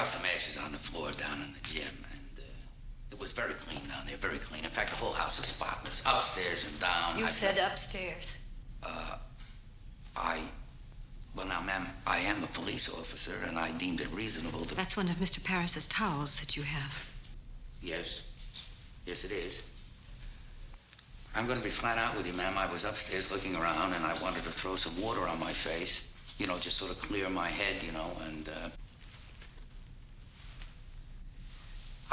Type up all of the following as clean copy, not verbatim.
dropped some ashes on the floor down in the gym, and it was very clean down there, very clean. In fact, the whole house is spotless, upstairs and down. You said upstairs. Well, now, ma'am, I am a police officer, and I deemed it reasonable to... That's one of Mr. Parris's towels that you have. Yes. Yes, it is. I'm going to be flat out with you, ma'am. I was upstairs looking around, and I wanted to throw some water on my face. You know, just sort of clear my head, you know, and,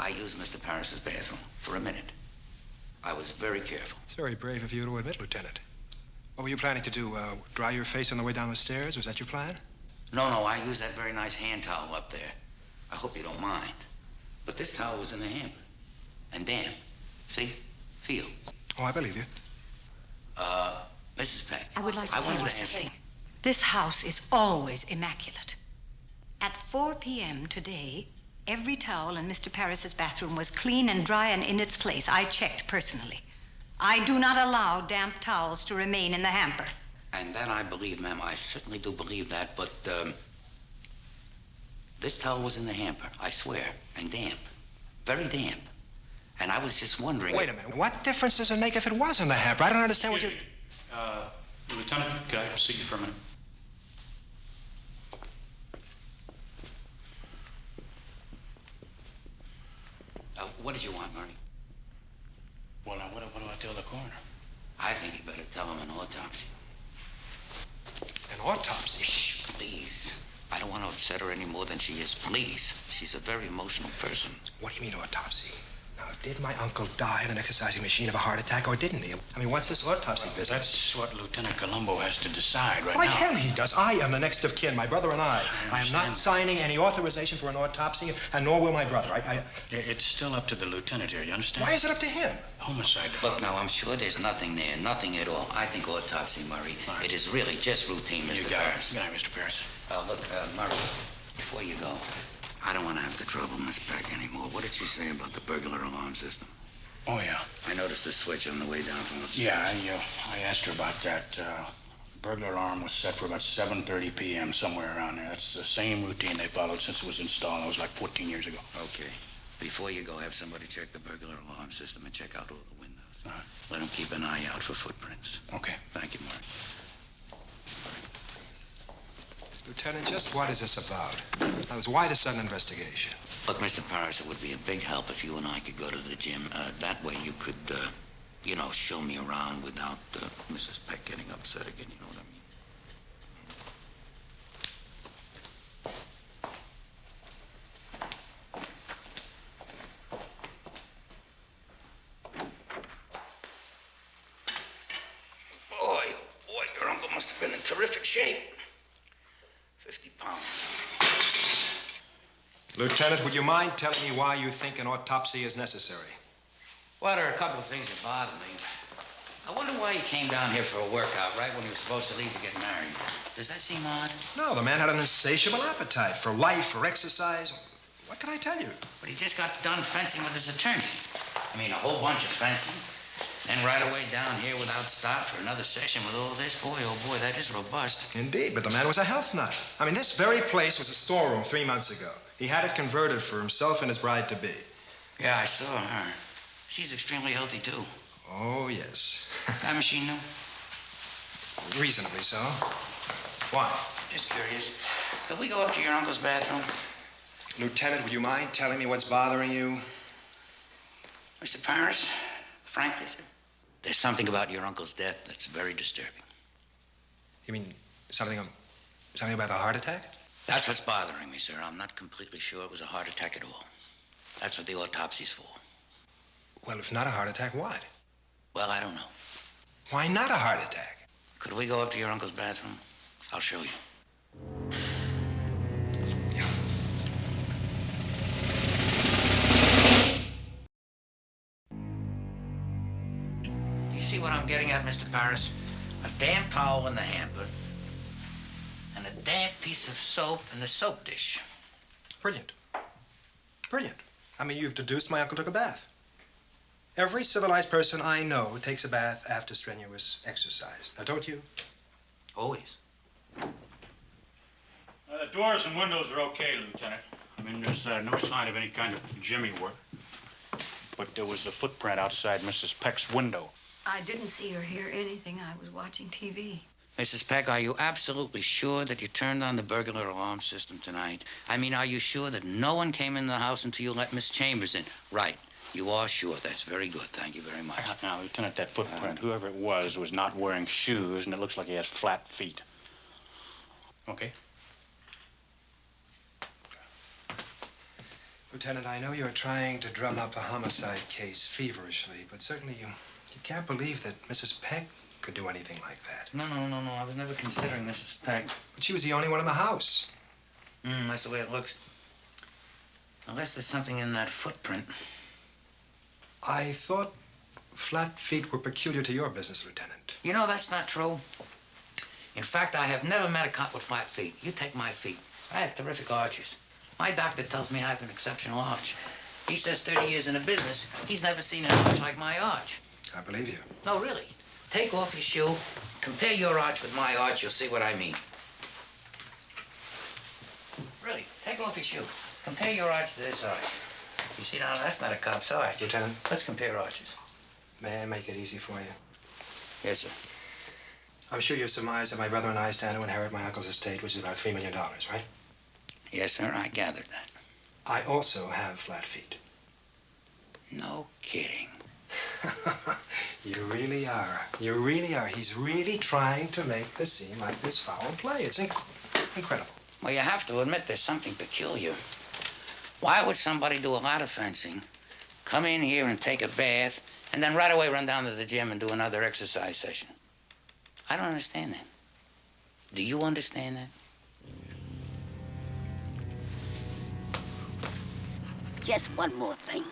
I used Mr. Parris's bathroom for a minute. I was very careful. It's very brave of you to admit, Lieutenant. What were you planning to do, dry your face on the way down the stairs? Was that your plan? No, I used that very nice hand towel up there. I hope you don't mind. But this towel was in the hamper. And damp. See? Feel. Oh, I believe you. Mrs. Peck. I would like to tell you something. This house is always immaculate. At 4 p.m. today, every towel in Mr. Parris's bathroom was clean and dry and in its place. I checked personally. I do not allow damp towels to remain in the hamper. And that I believe, ma'am. I certainly do believe that, but, this towel was in the hamper, I swear, and damp. Very damp. And I was just wondering... Wait a minute. What difference does it make if it was in the hamper? I don't understand what you... Lieutenant, could I see you for a minute? What did you want, Marty? Well, now, what do I tell the coroner? I think you better tell him an autopsy. An autopsy? Shh, please. I don't want to upset her any more than she is. Please. She's a very emotional person. What do you mean, autopsy? Now, did my uncle die in an exercising machine of a heart attack, or didn't he? I mean, what's this autopsy business? That's what Lieutenant Columbo has to decide right Why, now. hell, he does. I am the next of kin, my brother and I. I am not understand. signing any authorization for an autopsy, and nor will my brother. It's still up to the lieutenant here, you understand? Why is it up to him? Homicide. Look, now, I'm sure there's nothing there. Nothing at all. I think autopsy, Murray. Right. It is really just routine, Mr. You got it. Parris. Good night, Mr. Parris. Look, Murray, before you go, I don't want to have the trouble Miss Peck anymore. What did she say about the burglar alarm system? Oh, yeah. I noticed the switch on the way down from the... Yeah, I asked her about that. Burglar alarm was set for about 7:30 p.m., somewhere around there. That's the same routine they followed since it was installed. That was like 14 years ago. Okay. Before you go, have somebody check the burglar alarm system and check out all the windows. Uh-huh. Let them keep an eye out for footprints. Okay. Thank you, Mark. Lieutenant, just what is this about? That was why the sudden investigation? Look, Mr. Parris, it would be a big help if you and I could go to the gym. That way you could, you know, show me around without Mrs. Peck getting upset again, you know what I mean? Boy, oh boy, your uncle must have been in terrific shape. 50 pounds. Lieutenant, would you mind telling me why you think an autopsy is necessary? Well, there are a couple of things that bother me. I wonder why he came down here for a workout right when he was supposed to leave to get married. Does that seem odd? No, the man had an insatiable appetite for life, for exercise. What can I tell you? But he just got done fencing with his attorney. I mean, a whole bunch of fencing. Then right away down here without stop for another session with all this. Boy, oh boy, that is robust. Indeed, but the man was a health nut. I mean, this very place was a storeroom 3 months ago. He had it converted for himself and his bride-to-be. Yeah, I saw her. She's extremely healthy, too. Oh, yes. That machine new? Reasonably so. Why? Just curious. Could we go up to your uncle's bathroom? Lieutenant, would you mind telling me what's bothering you? Mr. Parris, frankly, sir, there's something about your uncle's death that's very disturbing. You mean something about the heart attack? That's what's bothering me, sir. I'm not completely sure it was a heart attack at all. That's what the autopsy's for. Well, if not a heart attack, what? Well, I don't know. Why not a heart attack? Could we go up to your uncle's bathroom? I'll show you. Yeah. Do you see what I'm getting at, Mr. Parris? A damp towel in the hamper and a damp piece of soap in the soap dish. Brilliant. Brilliant. I mean, you've deduced my uncle took a bath. Every civilized person I know takes a bath after strenuous exercise. Now, don't you? Always. The doors and windows are okay, Lieutenant. I mean, there's no sign of any kind of jimmy work. But there was a footprint outside Mrs. Peck's window. I didn't see or hear anything. I was watching TV. Mrs. Peck, are you absolutely sure that you turned on the burglar alarm system tonight? I mean, are you sure that no one came in the house until you let Miss Chambers in? Right. You are sure. That's very good. Thank you very much. Now, Lieutenant, that footprint, whoever it was not wearing shoes, and it looks like he has flat feet. Okay? Lieutenant, I know you're trying to drum up a homicide case feverishly, but certainly you can't believe that Mrs. Peck could do anything like that. No. I was never considering Mrs. Peck. But she was the only one in the house. That's the way it looks. Unless there's something in that footprint. I thought flat feet were peculiar to your business, Lieutenant. You know, that's not true. In fact, I have never met a cop with flat feet. You take my feet. I have terrific arches. My doctor tells me I have an exceptional arch. He says 30 years in the business, he's never seen an arch like my arch. I believe you. No, really. Take off your shoe, compare your arch with my arch, you'll see what I mean. Really, take off your shoe. Compare your arch to this arch. You see, now, that's not a cop's arch. Lieutenant? Let's compare arches. May I make it easy for you? Yes, sir. I'm sure you've surmised that my brother and I stand to inherit my uncle's estate, which is about $3 million, right? Yes, sir, I gathered that. I also have flat feet. No kidding. You really are. You really are. He's really trying to make this seem like this foul play. It's incredible. Well, you have to admit there's something peculiar. Why would somebody do a lot of fencing, come in here and take a bath, and then right away run down to the gym and do another exercise session? I don't understand that. Do you understand that? Just one more thing.